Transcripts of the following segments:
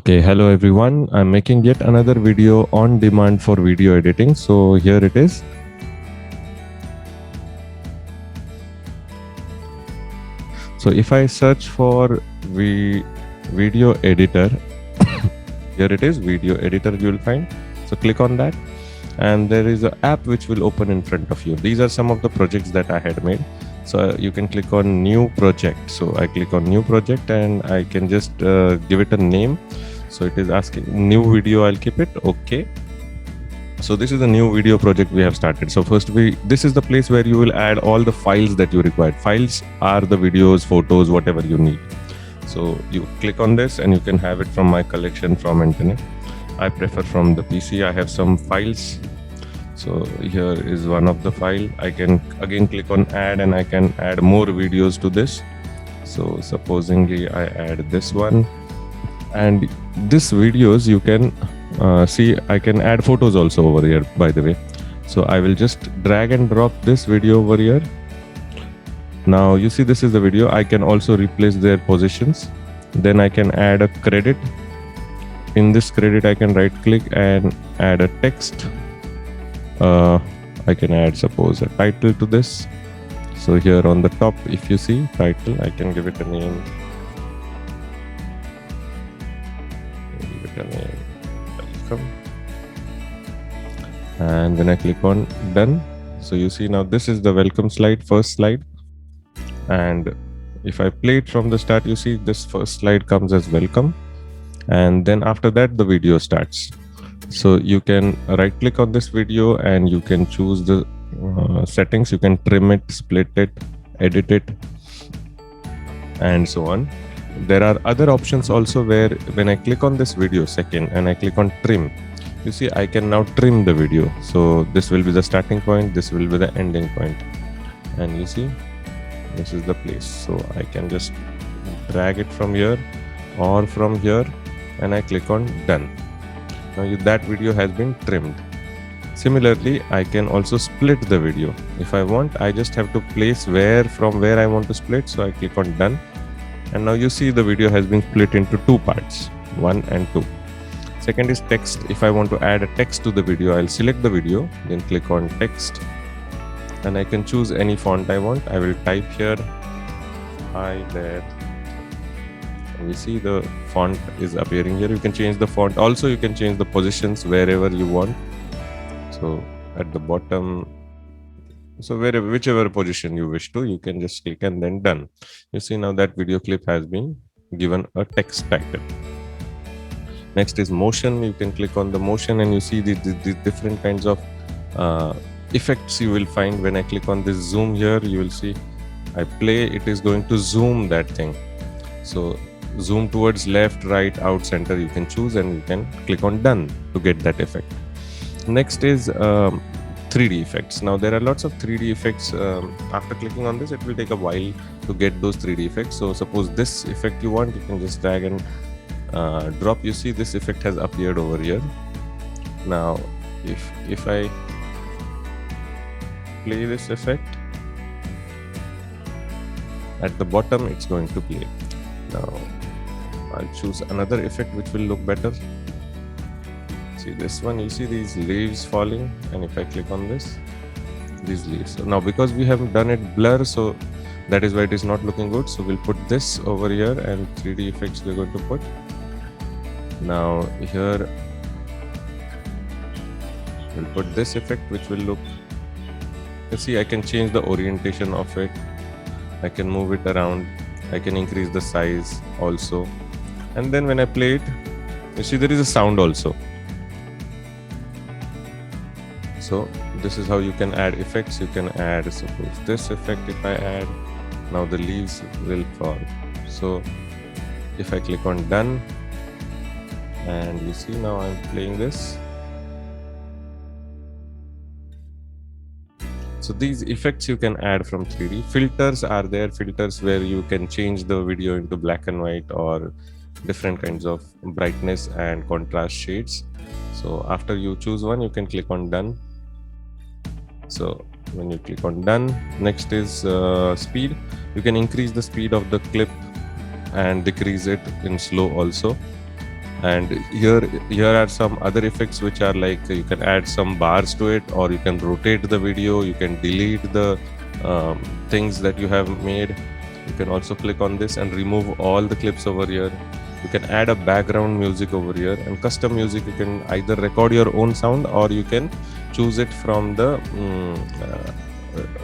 Okay, hello everyone. I'm making yet another video on demand for video editing. So here it is. So if I search for video editor, here it is, video editor you will find. So click on that and there is an app which will open in front of you. These are some of the projects that I had made. So you can click on new project. So I click on new project and I can just give it a name. So it is asking new video, I'll keep it. Okay. So this is a new video project we have started. So first this is the place where you will add all the files that you require. Files are the videos, photos, whatever you need. So you click on this and you can have it from my collection from internet. I prefer from the PC. I have some files. So here is one of the file. I can again click on add and I can add more videos to this. So supposingly I add this one, and this videos you can see I can add photos also over here, by the way. So I will just drag and drop this video over here. Now you see this is the video. I can also replace their positions. Then I can add a credit. In this credit I can right click and add a text. I can add suppose a title to this. So here on the top, if you see title, I can give it a name. Welcome. And then I click on done. So you see now this is the welcome slide, first slide. And if I play it from the start, you see this first slide comes as welcome. And then after that, the video starts. So you can right click on this video and you can choose the settings. You can trim it, split it, edit it, and so on. There are other options also where when I click on this video second and I click on trim, you see I can now trim the video. So this will be the starting point, this will be the ending point, and you see this is the place. So I can just drag it from here or from here and I click on done. Now that video has been trimmed. Similarly, I can also split the video. If I want, I just have to place from where I want to split. So I click on done. And now you see the video has been split into two parts, 1 and 2. Second is text. If I want to add a text to the video, I'll select the video, then click on text. And I can choose any font I want. I will type here, hi there. And you see the font is appearing here. You can change the font. Also, you can change the positions wherever you want. So at the bottom, so whichever position you wish to, you can just click and then done. You see now that video clip has been given a text title. Next is motion. You can click on the motion and you see the different kinds of effects you will find. When I click on this zoom here, you will see I play, it is going to zoom that thing. So zoom towards left, right, out, center, you can choose and you can click on done to get that effect. Next is 3D effects. Now there are lots of 3D effects. After clicking on this, it will take a while to get those 3D effects. So suppose this effect you want, you can just drag and drop. You see this effect has appeared over here. Now if I play this effect, at the bottom it's going to play. Now I'll choose another effect which will look better. See this one, you see these leaves falling, and if I click on this, these leaves. So now because we have done it blur, so that is why it is not looking good. So we'll put this over here and 3D effects we're going to put. Now here we'll put this effect which will look, you see I can change the orientation of it. I can move it around. I can increase the size also. And then when I play it, you see there is a sound also. So this is how you can add effects. You can add, suppose this effect if I add, now the leaves will fall. So if I click on done, and you see now I'm playing this. So these effects you can add from 3D. Filters are there, filters where you can change the video into black and white or different kinds of brightness and contrast shades. So after you choose one, you can click on done. So when you click on done, next is speed. You can increase the speed of the clip and decrease it in slow also. And here are some other effects which are like you can add some bars to it, or you can rotate the video, you can delete the things that you have made. You can also click on this and remove all the clips over here. You can add a background music over here, and custom music, you can either record your own sound or you can choose it from the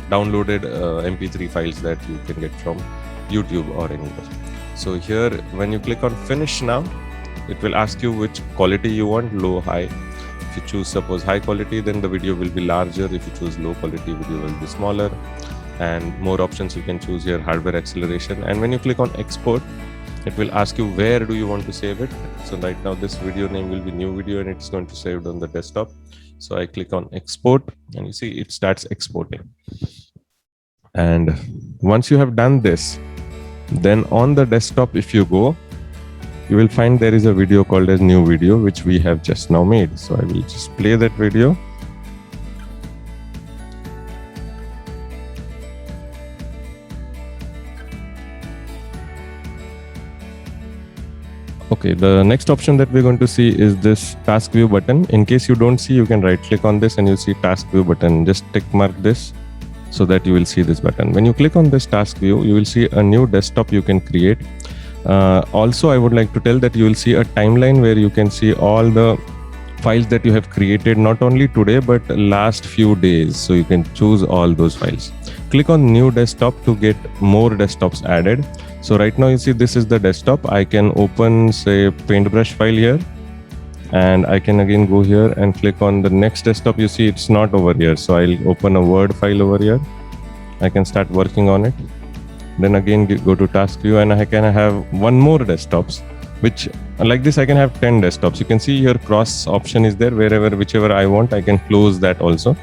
downloaded mp3 files that you can get from YouTube or anywhere. So here when you click on finish now, it will ask you which quality you want, low, high. If you choose suppose high quality, then the video will be larger. If you choose low quality, video will be smaller. And more options you can choose here, hardware acceleration. And when you click on export, it will ask you where do you want to save it. So right now this video name will be new video and it's going to save it on the desktop. So I click on export and you see it starts exporting. And once you have done this, then on the desktop, if you go, you will find there is a video called as new video, which we have just now made. So I will just play that video. Okay, the next option that we're going to see is this task view button. In case you don't see, you can right click on this and you'll see task view button. Just tick mark this so that you will see this button. When you click on this task view, you will see a new desktop you can create. Also, I would like to tell that you will see a timeline where you can see all the files that you have created, not only today, but last few days. So you can choose all those files. Click on new desktop to get more desktops added. So right now you see this is the desktop. I can open say paintbrush file here, and I can again go here and click on the next desktop. You see it's not over here. So I'll open a Word file over here. I can start working on it. Then again go to task view and I can have one more desktops, which like this I can have 10 desktops. You can see here cross option is there, whichever I want I can close that also.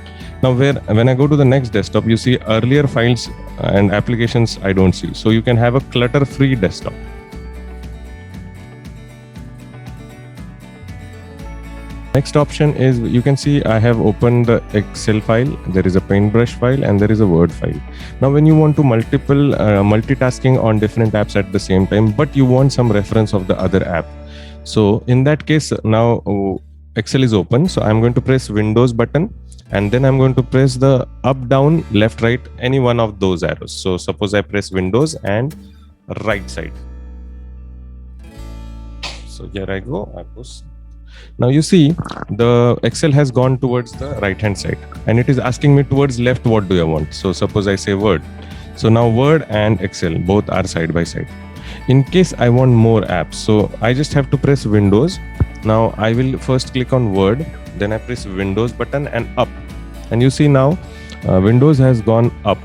Now when I go to the next desktop, you see earlier files and applications I don't see. So you can have a clutter free desktop. Next option is you can see I have opened the Excel file, there is a paintbrush file and there is a Word file. Now when you want to multitasking on different apps at the same time, but you want some reference of the other app. So in that case, now Excel is open. So I'm going to press Windows button and then I'm going to press the up, down, left, right, any one of those arrows. So suppose I press Windows and right side. So here I go, I push. Now you see the Excel has gone towards the right hand side and it is asking me towards left, what do I want? So suppose I say Word. So now Word and Excel both are side by side. In case I want more apps, so I just have to press Windows. Now I will first click on Word, then I press Windows button and up. And you see now Windows has gone up.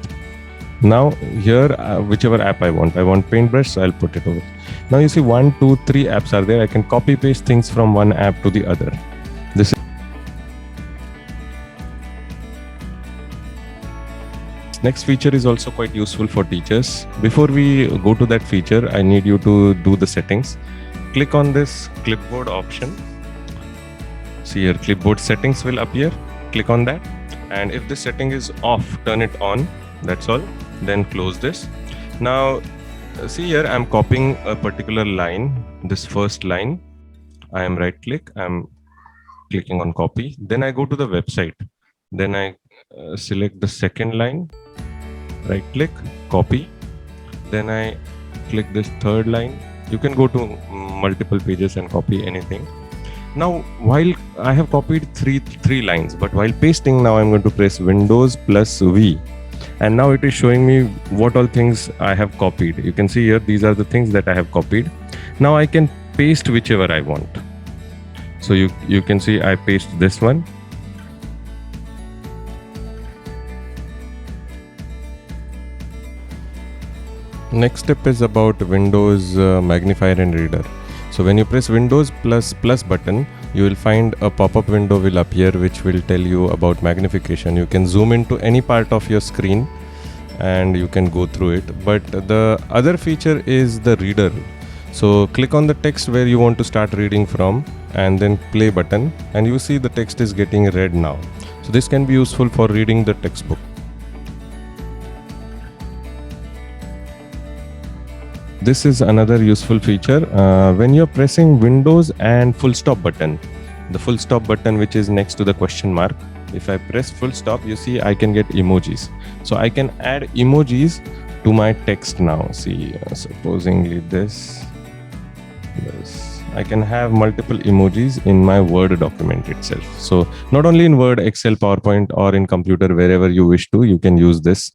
Now here whichever app I want Paintbrush, so I'll put it over. Now you see 1, 2, 3 apps are there. I can copy paste things from one app to the other. This next feature is also quite useful for teachers. Before we go to that feature, I need you to do the settings. Click on this clipboard option. See here clipboard settings will appear. Click on that, and if this setting is off, turn it on. That's all. Then close this. Now see here I'm copying a particular line, this first line. I am right click, I'm clicking on copy. Then I go to the website. Then I select the second line, right click, copy. Then I click this third line. You can go to multiple pages and copy anything. Now while I have copied three lines, but while pasting, now I'm going to press Windows plus V. And now it is showing me what all things I have copied. You can see here, these are the things that I have copied. Now I can paste whichever I want. So you can see I paste this one. Next step is about Windows magnifier and reader. So when you press Windows plus button, you will find a pop-up window will appear which will tell you about magnification. You can zoom into any part of your screen and you can go through it. But the other feature is the reader. So click on the text where you want to start reading from and then play button, and you see the text is getting read now. So this can be useful for reading the textbook. this is another useful feature. When you're pressing Windows and full stop button, the full stop button which is next to the question mark, if I press full stop, you see I can get emojis. So I can add emojis to my text now. See, supposingly this, I can have multiple emojis in my Word document itself. So not only in Word, Excel, PowerPoint, or in computer, wherever you wish to, you can use this